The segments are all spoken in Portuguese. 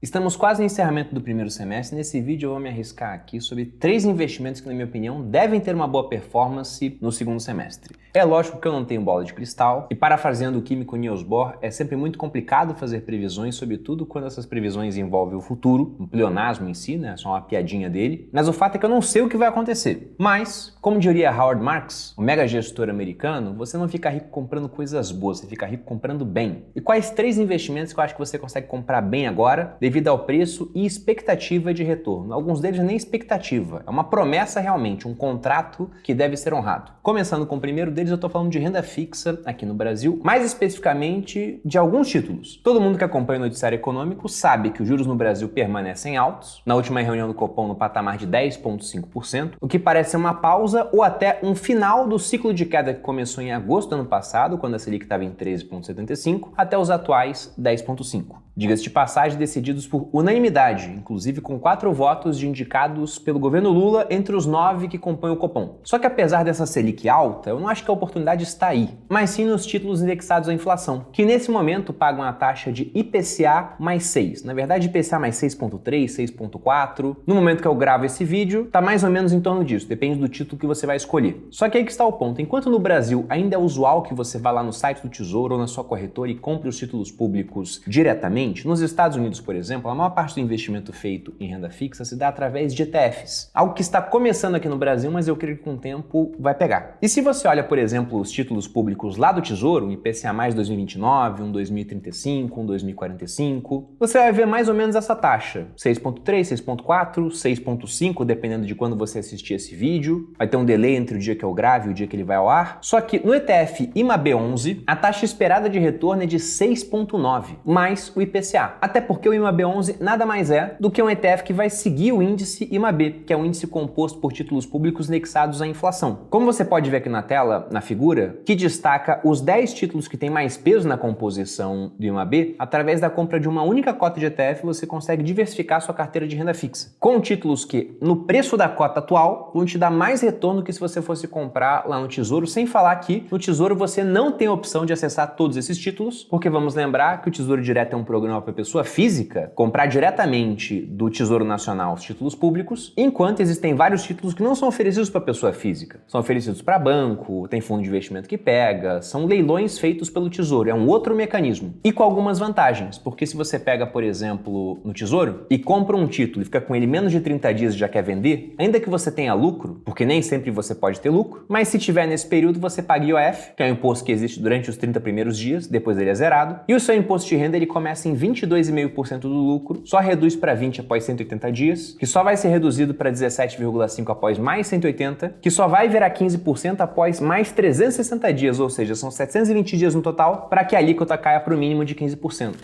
Estamos quase no encerramento do primeiro semestre e nesse vídeo eu vou me arriscar aqui sobre 3 investimentos que, na minha opinião, devem ter uma boa performance no segundo semestre. É lógico que eu não tenho bola de cristal e, parafraseando o químico Niels Bohr, é sempre muito complicado fazer previsões, sobretudo quando essas previsões envolvem o futuro, um pleonasmo em si, né? Só uma piadinha dele. Mas o fato é que eu não sei o que vai acontecer. Mas, como diria Howard Marks, o mega gestor americano, você não fica rico comprando coisas boas, você fica rico comprando bem. E quais 3 investimentos que eu acho que você consegue comprar bem agora, devido ao preço e expectativa de retorno? Alguns deles nem expectativa, é uma promessa realmente, um contrato que deve ser honrado. Começando com o primeiro deles, eu estou falando de renda fixa aqui no Brasil, mais especificamente de alguns títulos. Todo mundo que acompanha o noticiário econômico sabe que os juros no Brasil permanecem altos, na última reunião do Copom no patamar de 10,5%, o que parece ser uma pausa ou até um final do ciclo de queda que começou em agosto do ano passado, quando a Selic estava em 13,75%, até os atuais 10,5%. Diga-se de passagem, decididos por unanimidade, inclusive com 4 votos de indicados pelo governo Lula entre os 9 que compõem o Copom. Só que apesar dessa Selic alta, eu não acho que a oportunidade está aí, mas sim nos títulos indexados à inflação, que nesse momento pagam a taxa de IPCA mais 6. Na verdade, IPCA mais 6,3, 6,4. No momento que eu gravo esse vídeo, tá mais ou menos em torno disso, depende do título que você vai escolher. Só que aí que está o ponto, enquanto no Brasil ainda é usual que você vá lá no site do Tesouro ou na sua corretora e compre os títulos públicos diretamente, nos Estados Unidos, por exemplo, a maior parte do investimento feito em renda fixa se dá através de ETFs. Algo que está começando aqui no Brasil, mas eu creio que com o tempo vai pegar. E se você olha, por exemplo, os títulos públicos lá do Tesouro, um IPCA mais 2029, um 2035, um 2045, você vai ver mais ou menos essa taxa. 6,3, 6,4, 6,5, dependendo de quando você assistir esse vídeo. Vai ter um delay entre o dia que eu grave e o dia que ele vai ao ar. Só que no ETF IMAB11, a taxa esperada de retorno é de 6,9, mais o IPCA. Até porque o IMAB11 nada mais é do que um ETF que vai seguir o índice IMAB, que é um índice composto por títulos públicos indexados à inflação. Como você pode ver aqui na tela, na figura, que destaca os 10 títulos que têm mais peso na composição do IMAB, através da compra de uma única cota de ETF, você consegue diversificar sua carteira de renda fixa, com títulos que, no preço da cota atual, vão te dar mais retorno que se você fosse comprar lá no Tesouro, sem falar que no Tesouro você não tem a opção de acessar todos esses títulos, porque vamos lembrar que o Tesouro Direto é um programa para pessoa física comprar diretamente do Tesouro Nacional os títulos públicos, enquanto existem vários títulos que não são oferecidos para pessoa física. São oferecidos para banco, tem fundo de investimento que pega, são leilões feitos pelo Tesouro, é um outro mecanismo. E com algumas vantagens, porque se você pega, por exemplo, no Tesouro e compra um título e fica com ele menos de 30 dias e já quer vender, ainda que você tenha lucro, porque nem sempre você pode ter lucro, mas se tiver nesse período você paga IOF, que é um imposto que existe durante os 30 primeiros dias, depois ele é zerado, e o seu imposto de renda ele começa em 22,5% do lucro, só reduz para 20 após 180 dias, que só vai ser reduzido para 17,5 após mais 180, que só vai virar 15% após mais 360 dias, ou seja, são 720 dias no total, para que a alíquota caia para o mínimo de 15%.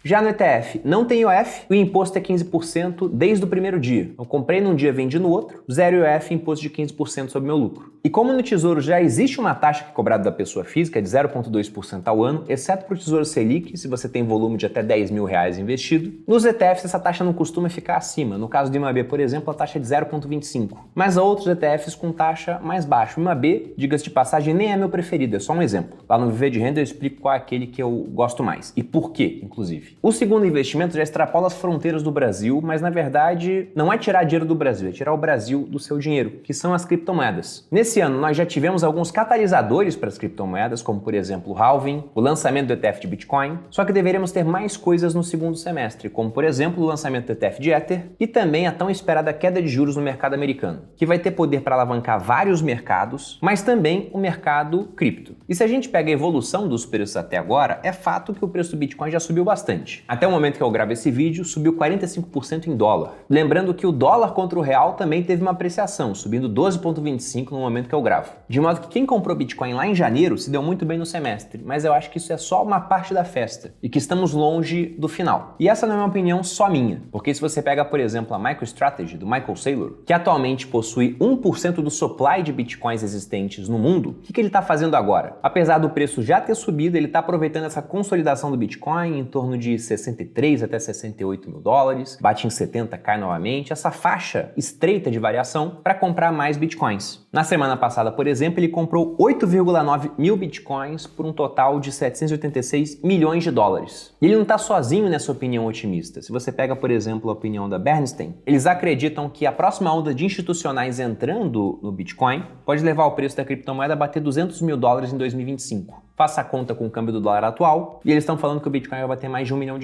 Já no ETF, não tem IOF, o imposto é 15% desde o primeiro dia. Eu comprei num dia, vendi no outro, zero IOF, imposto de 15% sobre meu lucro. E como no Tesouro já existe uma taxa que é cobrada da pessoa física de 0,2% ao ano, exceto para o Tesouro Selic, se você tem volume de até R$10 mil investido, nos ETFs essa taxa não costuma ficar acima. No caso do IMAB, por exemplo, a taxa é de 0,25%. Mas há outros ETFs com taxa mais baixa. O IMAB, diga-se de passagem, nem é meu preferido, é só um exemplo. Lá no Viver de Renda eu explico qual é aquele que eu gosto mais e por quê, inclusive. O segundo investimento já extrapola as fronteiras do Brasil, mas na verdade não é tirar dinheiro do Brasil, é tirar o Brasil do seu dinheiro, que são as criptomoedas. Nesse ano nós já tivemos alguns catalisadores para as criptomoedas, como por exemplo o halving, o lançamento do ETF de Bitcoin, só que deveremos ter mais coisas no segundo semestre, como por exemplo o lançamento do ETF de Ether e também a tão esperada queda de juros no mercado americano, que vai ter poder para alavancar vários mercados, mas também o mercado cripto. E se a gente pega a evolução dos preços até agora, é fato que o preço do Bitcoin já subiu bastante. Até o momento que eu gravo esse vídeo, subiu 45% em dólar. Lembrando que o dólar contra o real também teve uma apreciação, subindo 12,25% no momento que eu gravo. De modo que quem comprou Bitcoin lá em janeiro se deu muito bem no semestre, mas eu acho que isso é só uma parte da festa e que estamos longe do final. E essa não é uma opinião só minha, porque se você pega, por exemplo, a MicroStrategy do Michael Saylor, que atualmente possui 1% do supply de Bitcoins existentes no mundo, o que ele está fazendo agora? Apesar do preço já ter subido, ele está aproveitando essa consolidação do Bitcoin em torno de de 63 até 68 mil dólares, bate em 70, cai novamente, essa faixa estreita de variação para comprar mais bitcoins. Na semana passada, por exemplo, ele comprou 8,9 mil bitcoins por um total de 786 milhões de dólares. E ele não está sozinho nessa opinião otimista. Se você pega, por exemplo, a opinião da Bernstein, eles acreditam que a próxima onda de institucionais entrando no Bitcoin pode levar o preço da criptomoeda a bater 200 mil dólares em 2025. Faça a conta com o câmbio do dólar atual e eles estão falando que o Bitcoin vai bater mais de R$1 milhão,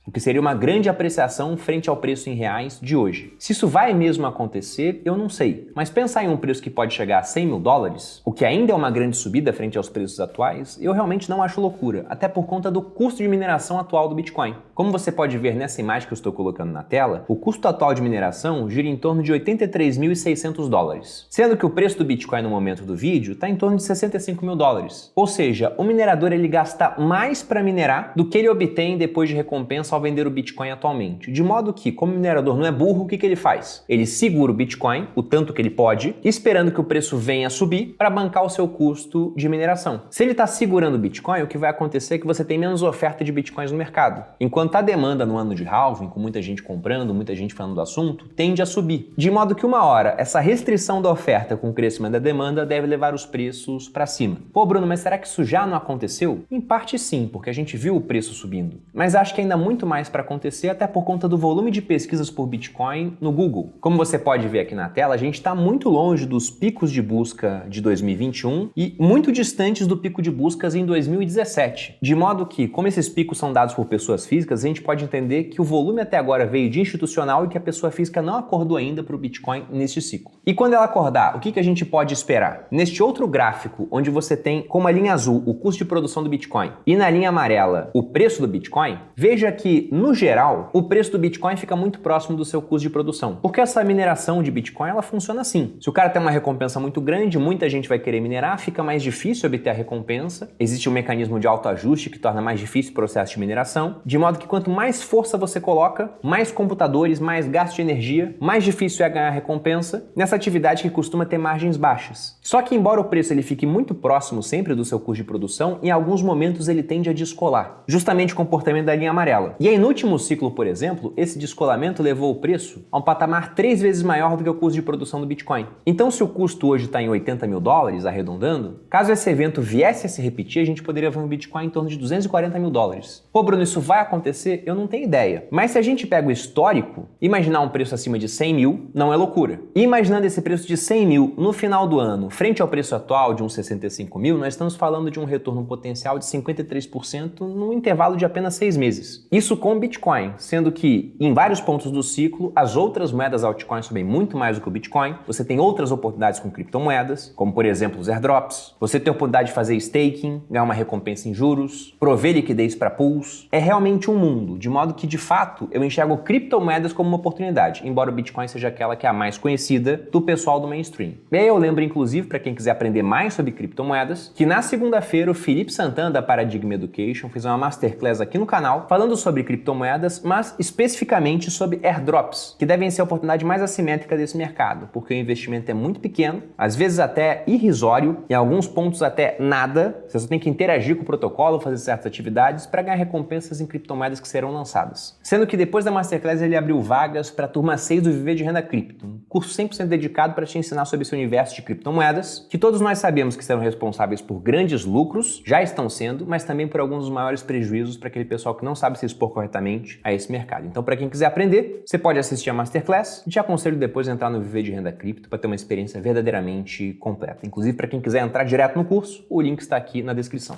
o que seria uma grande apreciação frente ao preço em reais de hoje. Se isso vai mesmo acontecer, eu não sei. Mas pensar em um preço que pode chegar a 100 mil dólares, o que ainda é uma grande subida frente aos preços atuais, eu realmente não acho loucura, até por conta do custo de mineração atual do Bitcoin. Como você pode ver nessa imagem que eu estou colocando na tela, o custo atual de mineração gira em torno de 83.600 dólares, sendo que o preço do Bitcoin no momento do vídeo está em torno de 65 mil dólares. Ou seja, o minerador ele gasta mais para minerar do que ele obtém depois de recompensa ao vender o Bitcoin atualmente. De modo que, como o minerador não é burro, o que ele faz? Ele segura o Bitcoin, o tanto que ele pode, esperando que o preço venha a subir para bancar o seu custo de mineração. Se ele está segurando o Bitcoin, o que vai acontecer é que você tem menos oferta de Bitcoins no mercado. Enquanto a demanda no ano de halving, com muita gente comprando, muita gente falando do assunto, tende a subir. De modo que uma hora, essa restrição da oferta com o crescimento da demanda deve levar os preços para cima. Pô, Bruno, mas será que isso já não aconteceu? Em parte sim, porque a gente viu o preço subindo. Mas acho que ainda há muito mais para acontecer, até por conta do volume de pesquisas por Bitcoin no Google. Como você pode ver aqui na tela, a gente está muito longe dos picos de busca de 2021 e muito distantes do pico de buscas em 2017. De modo que, como esses picos são dados por pessoas físicas, a gente pode entender que o volume até agora veio de institucional e que a pessoa física não acordou ainda para o Bitcoin neste ciclo. E quando ela acordar, o que a gente pode esperar? Neste outro gráfico, onde você tem como a linha azul o custo de produção do Bitcoin e na linha amarela o preço do Bitcoin, veja que, no geral, o preço do Bitcoin fica muito próximo do seu custo de produção. Porque essa mineração de Bitcoin, ela funciona assim. Se o cara tem uma recompensa muito grande, muita gente vai querer minerar, fica mais difícil obter a recompensa, existe um mecanismo de autoajuste que torna mais difícil o processo de mineração, de modo que quanto mais força você coloca, mais computadores, mais gasto de energia, mais difícil é ganhar a recompensa nessa atividade que costuma ter margens baixas. Só que embora o preço ele fique muito próximo sempre do seu custo de produção, em alguns momentos ele tende a descolar, justamente o comportamento da linha amarela. E aí no último ciclo, por exemplo, esse descolamento levou o preço a um patamar 3 vezes maior do que o custo de produção do Bitcoin. Então se o custo hoje está em 80 mil dólares, arredondando, caso esse evento viesse a se repetir, a gente poderia ver um Bitcoin em torno de 240 mil dólares. Pô, Bruno, isso vai acontecer? Eu não tenho ideia. Mas se a gente pega o histórico, imaginar um preço acima de 100 mil não é loucura. E imaginando esse preço de 100 mil no final do ano, frente ao preço atual de uns 65 mil, nós estamos falando de um retorno potencial de 53% num intervalo de apenas 6 meses. Isso com Bitcoin, sendo que em vários pontos do ciclo, as outras moedas altcoins sobem muito mais do que o Bitcoin. Você tem outras oportunidades com criptomoedas, como por exemplo os airdrops. Você tem a oportunidade de fazer staking, ganhar uma recompensa em juros, prover liquidez para pools. É realmente um mundo, de modo que de fato eu enxergo criptomoedas como uma oportunidade, embora o Bitcoin seja aquela que é a mais conhecida do pessoal do mainstream. E aí eu lembro inclusive, para quem quiser aprender mais sobre criptomoedas, que na segunda-feira o Felipe Santana da Paradigm Education fez uma masterclass aqui no canal falando sobre criptomoedas, mas especificamente sobre airdrops, que devem ser a oportunidade mais assimétrica desse mercado, porque o investimento é muito pequeno, às vezes até irrisório, em alguns pontos até nada. Você só tem que interagir com o protocolo, fazer certas atividades para ganhar recompensas em criptomoedas que serão lançadas. Sendo que depois da masterclass ele abriu vagas para a turma 6 do Viver de Renda Cripto, um curso 100% dedicado para te ensinar sobre esse universo de criptomoedas, que todos nós sabemos que serão responsáveis por grandes lucros, já estão sendo, mas também por alguns dos maiores prejuízos para aquele pessoal que não sabe se expor corretamente a esse mercado. Então, para quem quiser aprender, você pode assistir a masterclass e te aconselho depois a entrar no Viver de Renda Cripto para ter uma experiência verdadeiramente completa. Inclusive, para quem quiser entrar direto no curso, o link está aqui na descrição.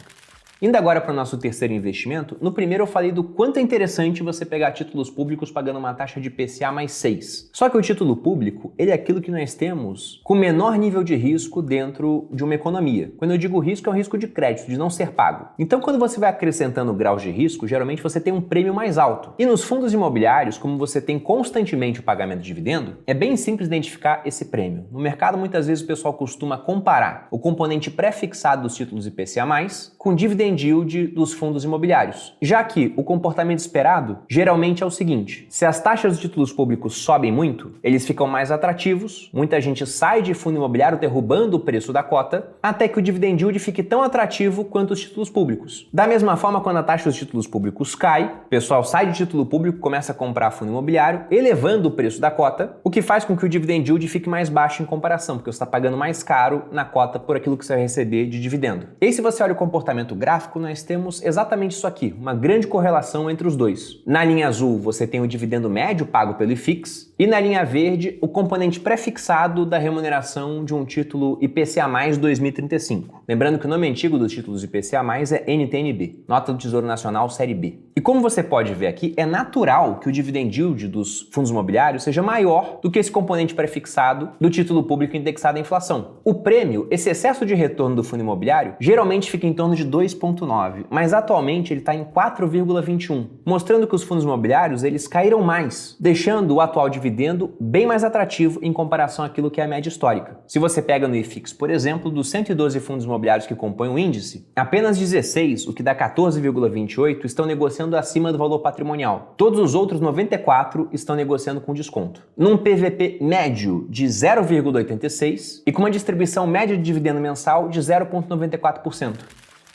Indo agora para o nosso terceiro investimento, no primeiro eu falei do quanto é interessante você pegar títulos públicos pagando uma taxa de IPCA mais 6. Só que o título público, ele é aquilo que nós temos com menor nível de risco dentro de uma economia. Quando eu digo risco, é um risco de crédito, de não ser pago. Então, quando você vai acrescentando graus de risco, geralmente você tem um prêmio mais alto. E nos fundos imobiliários, como você tem constantemente o pagamento de dividendo, é bem simples identificar esse prêmio. No mercado, muitas vezes o pessoal costuma comparar o componente pré-fixado dos títulos IPCA+, com dividend dividend yield dos fundos imobiliários, já que o comportamento esperado geralmente é o seguinte: se as taxas de títulos públicos sobem muito, eles ficam mais atrativos, muita gente sai de fundo imobiliário derrubando o preço da cota, até que o dividend yield fique tão atrativo quanto os títulos públicos. Da mesma forma, quando a taxa dos títulos públicos cai, o pessoal sai de título público, começa a comprar fundo imobiliário, elevando o preço da cota, o que faz com que o dividend yield fique mais baixo em comparação, porque você está pagando mais caro na cota por aquilo que você vai receber de dividendo. E aí, se você olha o comportamento gráfico, nós temos exatamente isso aqui, uma grande correlação entre os dois. Na linha azul, você tem o dividendo médio pago pelo IFIX, e na linha verde, o componente pré-fixado da remuneração de um título IPCA+ 2035. Lembrando que o nome antigo dos títulos IPCA+ é NTN-B, Nota do Tesouro Nacional Série B. E como você pode ver aqui, é natural que o dividend yield dos fundos imobiliários seja maior do que esse componente pré-fixado do título público indexado à inflação. O prêmio, esse excesso de retorno do fundo imobiliário, geralmente fica em torno de 2,9, mas atualmente ele está em 4,21, mostrando que os fundos imobiliários eles caíram mais, deixando o atual dividendo bem mais atrativo em comparação àquilo que é a média histórica. Se você pega no IFIX, por exemplo, dos 112 fundos imobiliários que compõem o índice, apenas 16, o que dá 14,28, estão negociando acima do valor patrimonial. Todos os outros 94 estão negociando com desconto. Num PVP médio de 0,86 e com uma distribuição média de dividendo mensal de 0,94%.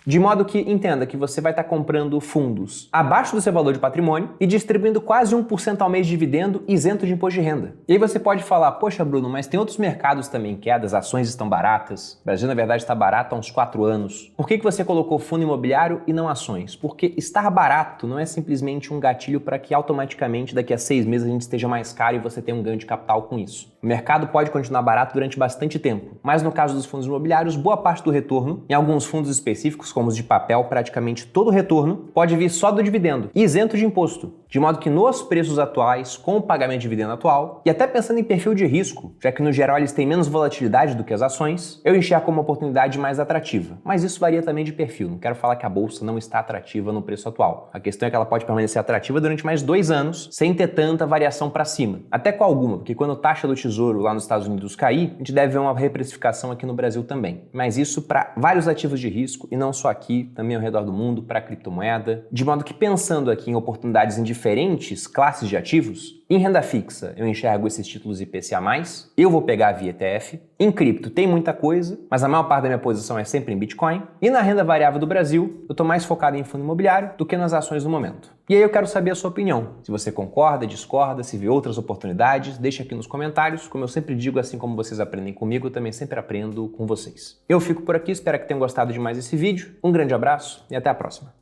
De modo que entenda que você vai estar comprando fundos abaixo do seu valor de patrimônio e distribuindo quase 1% ao mês de dividendo isento de imposto de renda. E aí você pode falar, poxa Bruno, mas tem outros mercados também em queda, as ações estão baratas. O Brasil na verdade está barato há uns 4 anos. Por que você colocou fundo imobiliário e não ações? Porque estar barato não é simplesmente um gatilho para que automaticamente daqui a 6 meses a gente esteja mais caro e você tenha um ganho de capital com isso. O mercado pode continuar barato durante bastante tempo, mas no caso dos fundos imobiliários, boa parte do retorno, em alguns fundos específicos, como os de papel, praticamente todo o retorno pode vir só do dividendo, isento de imposto. De modo que nos preços atuais, com o pagamento de dividendo atual, e até pensando em perfil de risco, já que no geral eles têm menos volatilidade do que as ações, eu enxergo como uma oportunidade mais atrativa. Mas isso varia também de perfil, não quero falar que a bolsa não está atrativa no preço atual. A questão é que ela pode permanecer atrativa durante mais 2 anos, sem ter tanta variação para cima. Até com alguma, porque quando a taxa do tesouro lá nos Estados Unidos cair, a gente deve ver uma reprecificação aqui no Brasil também. Mas isso para vários ativos de risco, e não só aqui, também ao redor do mundo, para criptomoeda. De modo que pensando aqui em oportunidades em diferentes classes de ativos, em renda fixa eu enxergo esses títulos IPCA+, eu vou pegar via ETF. Em cripto tem muita coisa, mas a maior parte da minha posição é sempre em Bitcoin. E na renda variável do Brasil, eu estou mais focado em fundo imobiliário do que nas ações no momento. E aí eu quero saber a sua opinião. Se você concorda, discorda, se vê outras oportunidades, deixa aqui nos comentários. Como eu sempre digo, assim como vocês aprendem comigo, eu também sempre aprendo com vocês. Eu fico por aqui, espero que tenham gostado de mais esse vídeo. Um grande abraço e até a próxima.